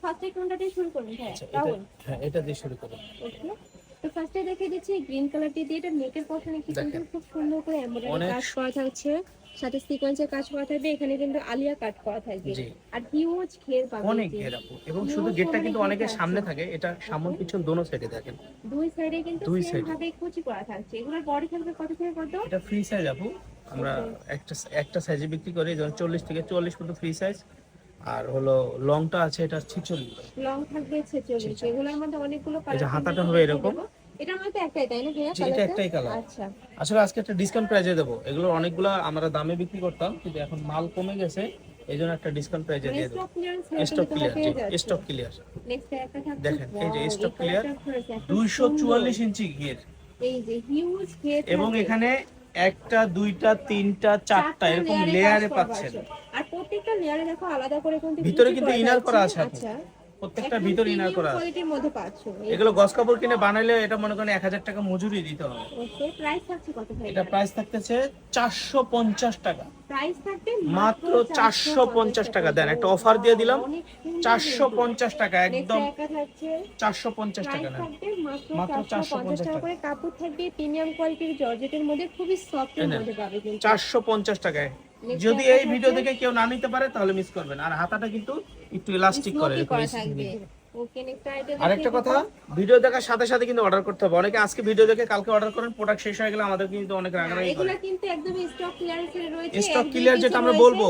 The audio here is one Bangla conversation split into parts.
ফার্স্টে কোনটা দিয়ে শুরু করুন ভাই? আচ্ছা রাহুল, হ্যাঁ এটা দিয়ে শুরু করুন। ওকে। তো ফার্স্টে দেখিয়ে দিচ্ছি গ্রিন কালারটি দিয়ে, এটা নেকের পশনে কি কিন্তু দেখেন খুব সুন্দর করে এমব্রয়ডারি অনেক কাজ করা থাকছে, সাথে সিকোয়েন্সের কাজ করা থাকবে, এখানে কিন্তু আলিয়া কাট করা থাকবে। জি আর হিউজ ঘের পাবেন, অনেক যে ঘের আপু, এবং হিউজ শুধু গেটটা পরিমাণে কিন্তু ঘের অনেকের সামনে থাকছে। থাকে, এটা সামন পিছন দোনো সাইডে দেখেন, দুই সাইডে কিন্তু দুই সেম সাইডে। ভাবে কুচি করা থাকছে। এগুলোর বডি থাকবে কত থেকে কত? এটা ফ্রি সাইজ আপু, আমরা একটা একটা সাইজে বিক্রি করি, যেমন 40 থেকে 44 পর্যন্ত ফ্রি সাইজ। আর হলো লংটা আছে এটা 46, লং থাকবে 46। এগুলোর মধ্যে অনেকগুলো এই যে কালার হাতাটা হবে এরকম। এটার মধ্যে একটাই তাই না ভাইয়া জি, এটা কালারটা? একটাই কালার। আচ্ছা, আসলে আজকে একটা ডিসকাউন্ট প্রাইজে দেবো, এগুলো অনেকগুলো আমরা দামে বিক্রি করতাম, কিন্তু এখন মাল কমে গেছে, এই জন্য একটা ডিসকাউন্ট প্রাইজে দিয়ে দেবো। স্টক ক্লিয়ারেন্স সেল স্টক তোমরা ক্লিয়ার, পেয়ে জি যাচ্ছ। Stock clear. নেক্সট একটা থাকছে, দেখেন এই যে ওয়াও, স্টক এই ক্লিয়ার, কালারটা হয়েছে এত 244 সুন্দর। ইঞ্চি ঘের, এই যে হিউজ ঘের এবং থাকবে। এখানে একটা দুইটা তিনটা চারটা এরকম লেয়ারে লেয়ারে কাজ করা পাচ্ছেন। আছে। আর প্রত্যেকটা লেয়ারে দেখো আলাদা করে কিন্তু ভিতরে কুচি কিন্তু ইনার করা আছে আপু, আচ্ছা, প্রত্যেকটা একদম ভিতরে ইনার প্রিমিয়াম করা আছে। কোয়ালিটির মধ্যে পাচ্ছ। এগুলো গস কাপড় কিনে বানাইলে এটা মনে করেন 1000 টাকা মজুরি দিতে হবে। ওকে, প্রাইস থাকছে কত ভাই? এটা প্রাইস থাকতেছে 450 টাকা, প্রাইস থাকবে মাত্র 450 টাকা। দেন একটা অফার দিয়ে দিলাম, 450 টাকা একদম, 450 টাকা না, মাত্র 450 টাকা টাকা, করে। কাপড় থাকবে প্রিমিয়াম কোয়ালিটির জর্জেটের মধ্যে, খুবই সফটের মধ্যে পাবে কিন্তু। 450 টাকায়। যদি এই ভিডিও দেখে কেউ না নিতে পারে তাহলে মিস করবেন। আর হাতাটা কিন্তু একটু ইলাস্টিক করে স্মোকি এরকম করা স্মোকি। থাকবে। ওকে, নেক্সট আইটেম আরেকটা কথা, ভিডিও দেখার সাথে সাথে কিন্তু অর্ডার করতে হবে। অনেকে আজকে ভিডিও দেখে কালকে অর্ডার করেন, প্রোডাক্ট শেষ হয়ে গেলে আমাদের কিন্তু অনেক রাগারাগি করে। এগুলো কিন্তু একদমই স্টক ক্লিয়ারেন্সে রয়েছে। স্টক ক্লিয়ার যেটা আমরা বলবো,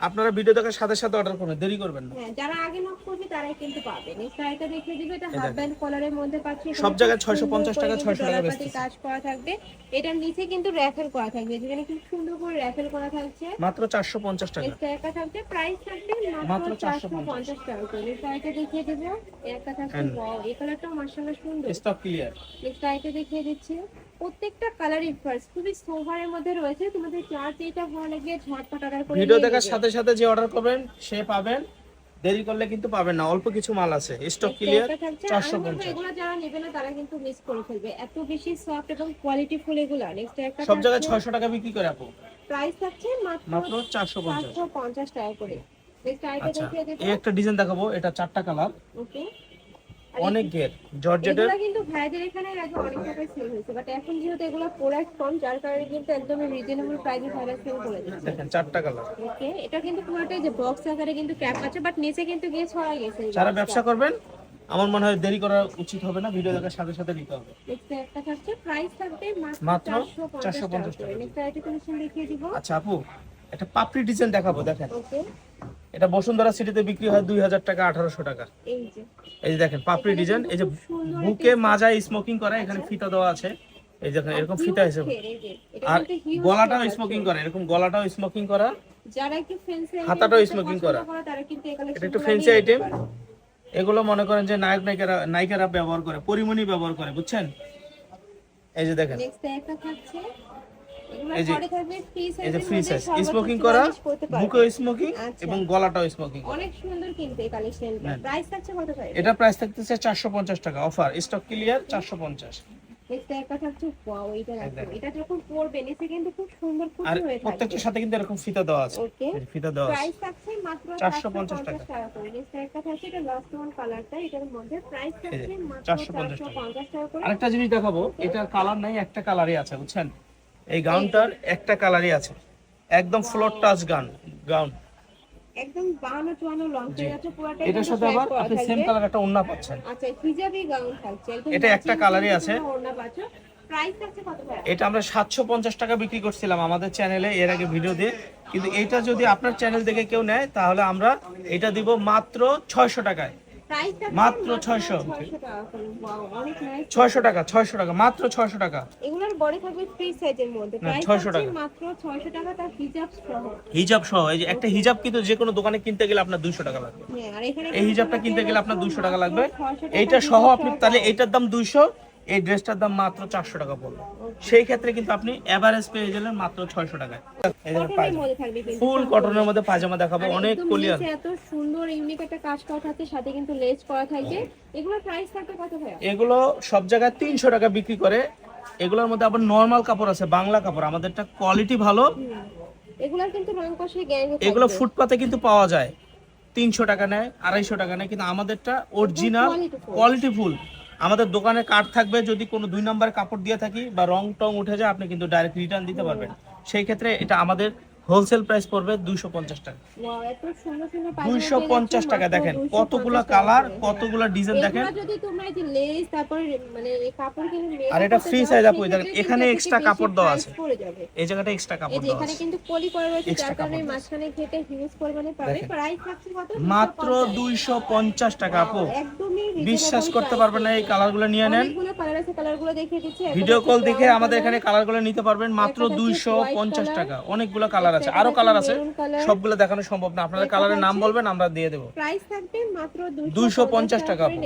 আপনারা ভিডিও দেখার সাথে সাথে অর্ডার করবেন, দেরি করবেন না। হ্যাঁ, যারা আগে নক করবে তারাই কিন্তু পাবে। নেক্সট আইটেম দেখিয়ে দিবে, এটা হাফ ব্যান্ড কলারের মধ্যে পাচ্ছি। সব জায়গায় 650 টাকা 600 টাকা বেচতেছে। কাজ করা থাকবে, এটার নিচে কিন্তু র্যাফেল করা থাকবে, যেখানে খুব সুন্দর করে র্যাফেল করা থাকছে। মাত্র 450 টাকা, নেক্সট একটা থাকবে, প্রাইস থাকবে মাত্র 450 টাকা করে। নেক্সট আইটেম দেখিয়ে দিব, একটা থাকছে, ওয়াও, এই কালারটাও মাশাআল্লাহ সুন্দর। Stock clear. নেক্সট আইটেম দেখিয়ে দিচ্ছি, প্রত্যেকটা কালারই ফার্স্ট খুবই সোভারের মধ্যে রয়েছে। তোমাদের চার যেটা ভালো লাগে ঝটপট অর্ডার করে ভিডিও নিয়ে দেখার নিবে। সাথে সাথে যে অর্ডার করবেন সে পাবেন, দেরি করলে কিন্তু পাবেন না। অল্প কিছু মাল আছে, স্টক ক্লিয়ার 450। এগুলো যারা নেবে না তারা কিন্তু মিস করে ফেলবে, এত বেশি সফট এবং কোয়ালিটি ফুল এগুলো। নেক্সট একটা সব জায়গায় 600 টাকা বিক্রি করে আপু, প্রাইস থাকছে মাত্র 450। 450 টাকা করে। নেক্সট আইটেম আচ্ছা, দেখিয়ে দেব, এই একটা ডিজাইন দেখাবো, এটা চারটা কালার, ওকে। অনেক ঘের, জর্জেটের। এগুলো কিন্তু ভাইদের এখানে আগে অনেক টাকায় সেল হয়েছে, বাট এখন যেহেতু এগুলো প্রোডাক্ট কম, যার কারণে কিন্তু একদমই রিজনেবল প্রাইসে ভাইরা সেল করে দিচ্ছে। দেখেন চারটা কালার। ওকে, এটা কিন্তু পুরোটাই যে বক্স আকারে কিন্তু ক্যাপ আছে, বাট নিচে কিন্তু গিয়ে ছড়া গেছে। যারা ব্যবসা করবেন আমার মনে হয় দেরি করা উচিত হবে না, ভিডিও দেখার সাথে সাথে নিতে হবে। নেক্সট একটা থাকছে, প্রাইস থাকবে মাত্র 450 টাকা। টাকা। নেক্সট আইটেম কালেকশন দেখিয়ে দিব, আচ্ছা আপু, একটা পাপড়ি ডিজাইন দেখাবো, দেখেন ওকে। এটা বসুন্ধরা সিটিতে বিক্রি হয় 2000 টাকা 1800 টাকা। এই যে এই যে দেখেন পাপড়ি ডিজাইন, এই যে বুকে মাজায় স্মোকিং করা, এখানে ফিতা দেওয়া আছে, এই দেখেন এরকম ফিতা আছে, আর গলাটাও স্মোকিং করা, এরকম গলাটাও স্মোকিং করা, যারা একটু ফ্যান্সি হাতাটাও স্মোকিং করা। তারা কিন্তু এই এটা কালেকশন একটু ফ্যান্সি আইটেম, এগুলো মনে করেন যে নায়ক নায়িকারা ব্যবহার করে, পরিমণি ব্যবহার করে, বুঝছেন। এই যে দেখেন, নেক্সট একটা থাকছে, এই যে পরে থাকবে ফ্রি সাইজ, এই যে ফ্রি সাইজ স্মোকিং করা, বুকেও স্মোকিং এবং গলাটাও স্মোকিং। অনেক সুন্দর কিন্তু এই কালেকশনটা। প্রাইস থাকছে কত ভাই? এটা প্রাইস থাকতেছে 450 টাকা, অফার স্টক ক্লিয়ার 450। নেক্সট একটা থাকছে, ওয়াও, এটা দেখো, এটা যখন পরবে নিচে কিন্তু খুব সুন্দর আর কুচি হয়ে থাকবে। প্রত্যেকটার সাথে কিন্তু এরকম ফিতা দেওয়া আছে, ওকে, এই যে ফিতা দেওয়া আছে। প্রাইস থাকছে মাত্র 450 টাকা। করে। নেক্সট একটা থাকছে, এটা লাস্ট ওয়ান কালারটা, এটার মধ্যে প্রাইস থাকছে মাত্র 450 টাকা করে। আরেকটা জিনিস দেখাবো, এটার কালার নাই, একটা কালারই আছে, বুঝছেন। এই গাউনটার একটা কালারই আছে, একদম ফ্লোর টাচ গাউন, একদম 52-54 লং হয়ে যাচ্ছে পুরোটাই। এটার সাথে আবার আপনি সেম কালার একটা ওড়না পাচ্ছেন। আচ্ছা, হিজাবি গাউন থাকছে একদম, এটা একটা কালারই আছে। ওড়না পাচ্ছ। প্রাইস থাকছে কত ভাই? এটা আমরা 750 টাকা বিক্রি করছিলাম আমাদের চ্যানেলে এর আগে ভিডিও দিয়ে, কিন্তু এটা যদি আপনার চ্যানেল থেকে কেউ নেয় তাহলে আমরা এটা দিব মাত্র 600 টাকায়, প্রাইস থাকছে মাত্র 600 টাকা করে। ওয়াও, অনেক নাইস। 600 টাকা, 600 টাকা, মাত্র 600 টাকা। এগুলোর বডি থাকবে ফ্রি সাইজের মধ্যে, না, প্রাইস 600 থাকছে টাকা। মাত্র 600 টাকা, তার হিজাব সহ। হিজাব সহ, এই যে একটা হিজাব কিন্তু যে কোনো দোকানে কিনতে গেলে আপনার 200 টাকা লাগবে। হ্যাঁ, আর এখানে এই হিজাবটা কিনতে গেলে আপনার 200 টাকা লাগবে, 600 টাকা এইটা সহ হিজাব আপনি সহ তাহলে পাবেন। এইটার দাম 200, এই ড্রেসটার দাম মাত্র 400 টাকা পড়বে। সেই ক্ষেত্রে কিন্তু আপনি এভারেজ পেয়ে গেলেন মাত্র 600 টাকায়। এই দেখেন কটনের মধ্যে থাকবে কিন্তু, ফুল কটনের মধ্যে পায়জামা দেখাবো, আর অনেক একদম কলিয়ার। নিচে এত সুন্দর ইউনিক একটা কাজ করা থাকে, সাথে কিন্তু লেস করা থাকে। এগুলোর প্রাইস থাকবে কত ভাই? এগুলো সব জায়গায় 300 টাকা বিক্রি করে, এগুলোর মধ্যে আবার নরমাল কাপড় আছে, বাংলা কাপড়, আমাদেরটা কোয়ালিটি ভালো। এগুলোর কিন্তু রং কষে গ্যারান্টি এগুলো ফুটপাতে কিন্তু পাওয়া যায়, 300 টাকা নেয়, 250 টাকা নেয়, কিন্তু আমাদেরটা অরিজিনাল কোয়ালিটিফুল। আমাদের দোকানে কার্ড থাকবে, যদি কোনো 2 নম্বরের কাপড় দিয়ে থাকি বা রং টং উঠে যায় আপনি কিন্তু ডাইরেক্ট রিটার্ন দিতে পারবেন। সেই ক্ষেত্রে এটা আমাদের হোলসেল প্রাইস পড়বে 250 টাকা। ওয়াও, এত সুন্দর সুন্দর 250 টাকা। দেখেন কতগুলা কালার, কতগুলা ডিজাইন দেখেন। এগুলো যদি তোমরা এই যে লেস তারপর মানে এই কাপড় কিনে আর এটা ফ্রি সাইজ আপু, দেখেন এখানে এক্সট্রা কাপড় দেওয়া আছে, পড়ে যাবে। এই জায়গাটা এক্সট্রা এই কাপড় যে দেওয়া এখানে আছে। কিন্তু পলি করা রয়েছে, Extra যার কারণে কাপড় মাঝখানে ঘেটে হিউজ পরিমাণে পাবে। দেখেন। প্রাইস থাকছে কত? মাত্র 250 টাকা আপু। একদমই বিশ্বাস করতে পারবেন না, এই কালারগুলো নিয়ে নেন। অনেকগুলো কালার আছে, কালারগুলো দেখিয়ে দিচ্ছি। ভিডিও কল দেখে আমাদের এখানে কালারগুলো নিতে পারবেন মাত্র 250 টাকা। অনেকগুলো কালার আছে, আরো কালার আছে, সবগুলো দেখানো সম্ভব না। আপনারা কালারের নাম বলবেন, আমরা দিয়ে দেব। প্রাইস থাকবে মাত্র 250 টাকা আপু।